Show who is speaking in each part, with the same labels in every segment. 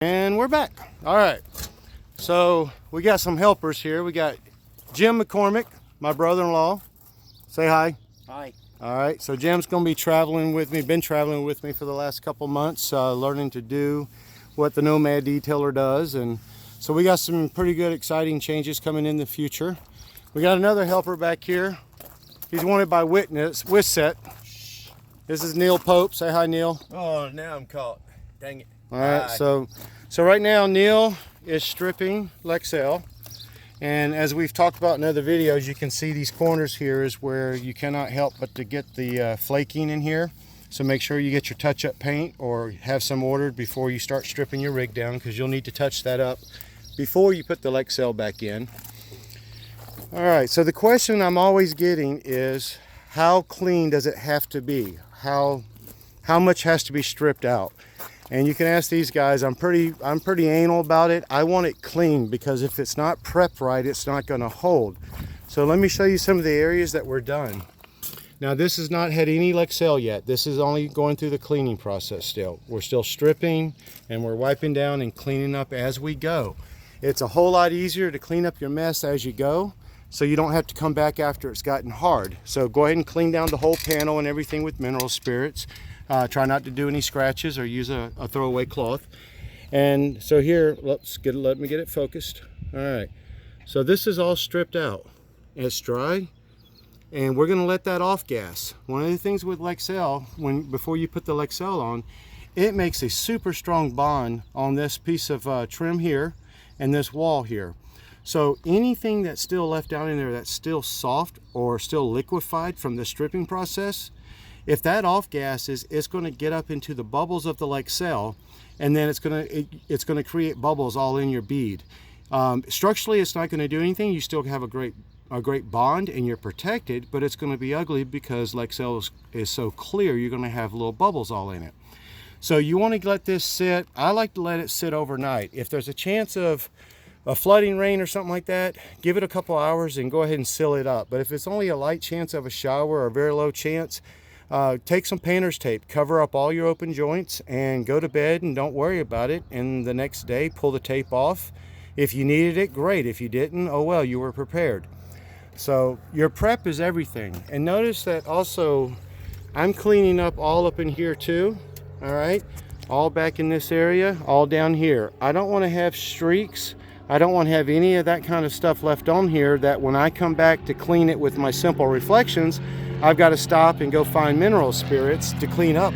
Speaker 1: And we're back. All right, so we got some helpers here. We got Jim McCormick, my brother-in-law. Say hi.
Speaker 2: Hi.
Speaker 1: All right, so Jim's going to be traveling with me, been traveling with me for the last couple months, learning to do what the Nomad detailer does. And so we got some pretty good, exciting changes coming in the future. We got another helper back here. He's wanted by Wisset. This is Neil Pope. Say hi, Neil.
Speaker 2: Oh, now I'm caught. Dang it.
Speaker 1: All right, so right now Neil is stripping Lexel, and as we've talked about in other videos, you can see these corners here is where you cannot help but to get the flaking in here. So make sure you get your touch-up paint or have some ordered before you start stripping your rig down, because you'll need to touch that up before you put the Lexel back in. All right, so the question I'm always getting is, how clean does it have to be? How much has to be stripped out? And you can ask these guys. I'm pretty anal about it. I want it clean, because if it's not prepped right, it's not going to hold. So let me show you some of the areas that we're done. Now this has not had any Lexel yet. This is only going through the cleaning process still. We're still stripping and we're wiping down and cleaning up as we go. It's a whole lot easier to clean up your mess as you go, so you don't have to come back after it's gotten hard. So go ahead and clean down the whole panel and everything with mineral spirits. Try not to do any scratches or use a throwaway cloth. And so here, let me get it focused. All right, so this is all stripped out. It's dry, and we're gonna let that off gas. One of the things with Lexel, before you put the Lexel on, it makes a super strong bond on this piece of trim here and this wall here. So anything that's still left down in there that's still soft or still liquefied from the stripping process, if that off gases, it's going to get up into the bubbles of the Lexel, and then it's going to create bubbles all in your bead. Structurally, it's not going to do anything. You still have a great bond and you're protected, but it's going to be ugly because Lexel is so clear. You're going to have little bubbles all in it. So you want to let this sit. I like to let it sit overnight. If there's a chance of a flooding rain or something like that, give it a couple hours and go ahead and seal it up. But if it's only a light chance of a shower or a very low chance, take some painter's tape, cover up all your open joints, and go to bed and don't worry about it. And the next day, pull the tape off. If you needed it, great. If you didn't, oh well, you were prepared. So your prep is everything. And notice that also, I'm cleaning up all up in here too. All right, all back in this area, all down here. I don't want to have streaks. I don't want to have any of that kind of stuff left on here that when I come back to clean it with my simple reflections, I've got to stop and go find mineral spirits to clean up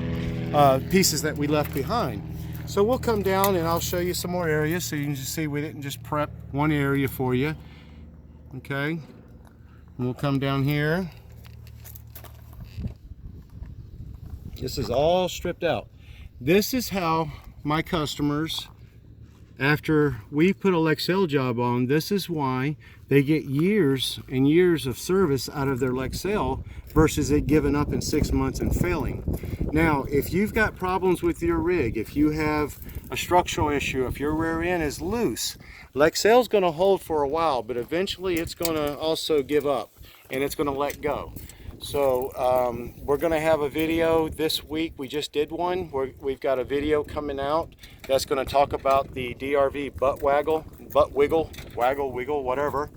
Speaker 1: pieces that we left behind. So we'll come down and I'll show you some more areas so you can just see we didn't just prep one area for you. Okay, and we'll come down here. This is all stripped out. This is how my customers, after we put a Lexel job on, this is why they get years and years of service out of their Lexel versus it giving up in 6 months and failing. Now, if you've got problems with your rig, if you have a structural issue, if your rear end is loose, Lexel's going to hold for a while, but eventually it's going to also give up and it's going to let go. So we're going to have a video this week. We just did one. We've got a video coming out that's going to talk about the DRV butt wiggle, wiggle, whatever.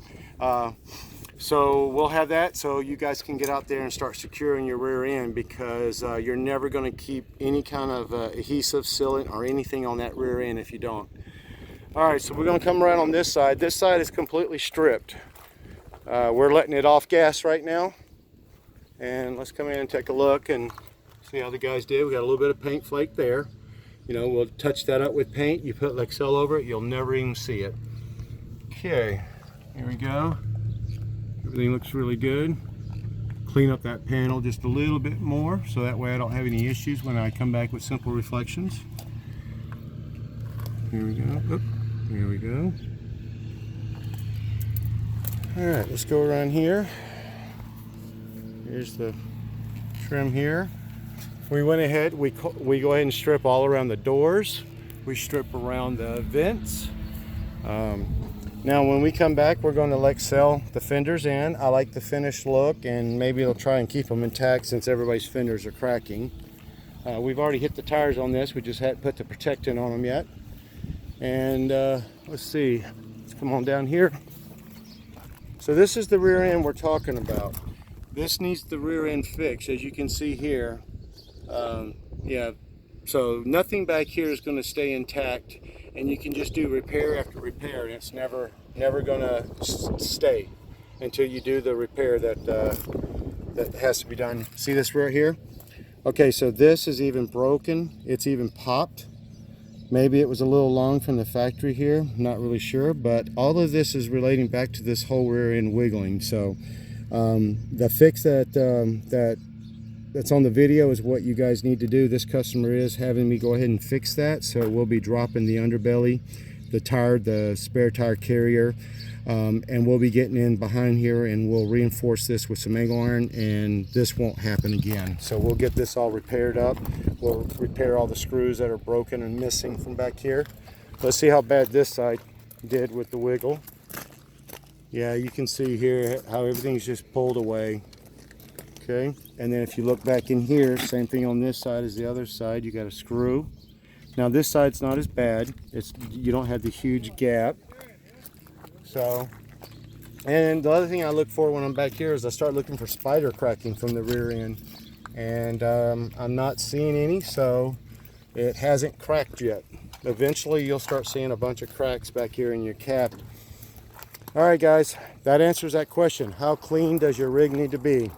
Speaker 1: So we'll have that so you guys can get out there and start securing your rear end, because you're never going to keep any kind of adhesive, sealant, or anything on that rear end if you don't. All right, so we're going to come around on this side. This side is completely stripped. We're letting it off gas right now. And let's come in and take a look and see how the guys did. We got a little bit of paint flake there. You know, we'll touch that up with paint. You put Lexel over it, you'll never even see it. Okay, here we go. Everything looks really good. Clean up that panel just a little bit more, so that way I don't have any issues when I come back with simple reflections. Here we go. Oop, here we go. All right, let's go around here. Here's the trim here. We went ahead, we go ahead and strip all around the doors. We strip around the vents. Now when we come back, we're going to Lexel the fenders in. I like the finished look, and maybe they'll try and keep them intact since everybody's fenders are cracking. We've already hit the tires on this. We just hadn't put the protectant on them yet. And let's see, let's come on down here. So this is the rear end we're talking about. This needs the rear end fixed, as you can see here. Yeah, so nothing back here is going to stay intact, and you can just do repair after repair, and it's never going to stay until you do the repair that has to be done. See this right here? Okay, so this is even broken. It's even popped. Maybe it was a little long from the factory here, not really sure, but all of this is relating back to this whole rear end wiggling. So the fix that's on the video is what you guys need to do. This customer is having me go ahead and fix that, so we'll be dropping the underbelly, the tire, the spare tire carrier, and we'll be getting in behind here, and we'll reinforce this with some angle iron, and this won't happen again. So we'll get this all repaired up. We'll repair all the screws that are broken and missing from back here. Let's see how bad this side did with the wiggle. Yeah, you can see here how everything's just pulled away. Okay, and then if you look back in here, same thing on this side as the other side. You got a screw. Now this side's not as bad. You don't have the huge gap. So, and the other thing I look for when I'm back here is I start looking for spider cracking from the rear end, and I'm not seeing any, so it hasn't cracked yet. Eventually you'll start seeing a bunch of cracks back here in your cap. All right guys, that answers that question. How clean does your rig need to be?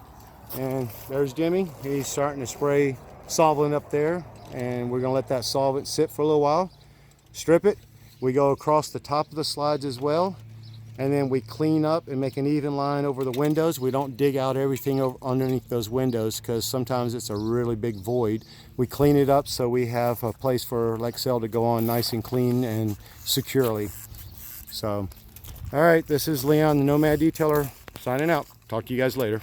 Speaker 1: And there's Jimmy. He's starting to spray solvent up there, and we're gonna let that solvent sit for a little while, strip it. We go across the top of the slides as well, and then we clean up and make an even line over the windows. We don't dig out everything underneath those windows, because sometimes it's a really big void. We clean it up so we have a place for Lexel to go on nice and clean and securely. So, all right, this is Leon, the Nomad Detailer, signing out. Talk to you guys later.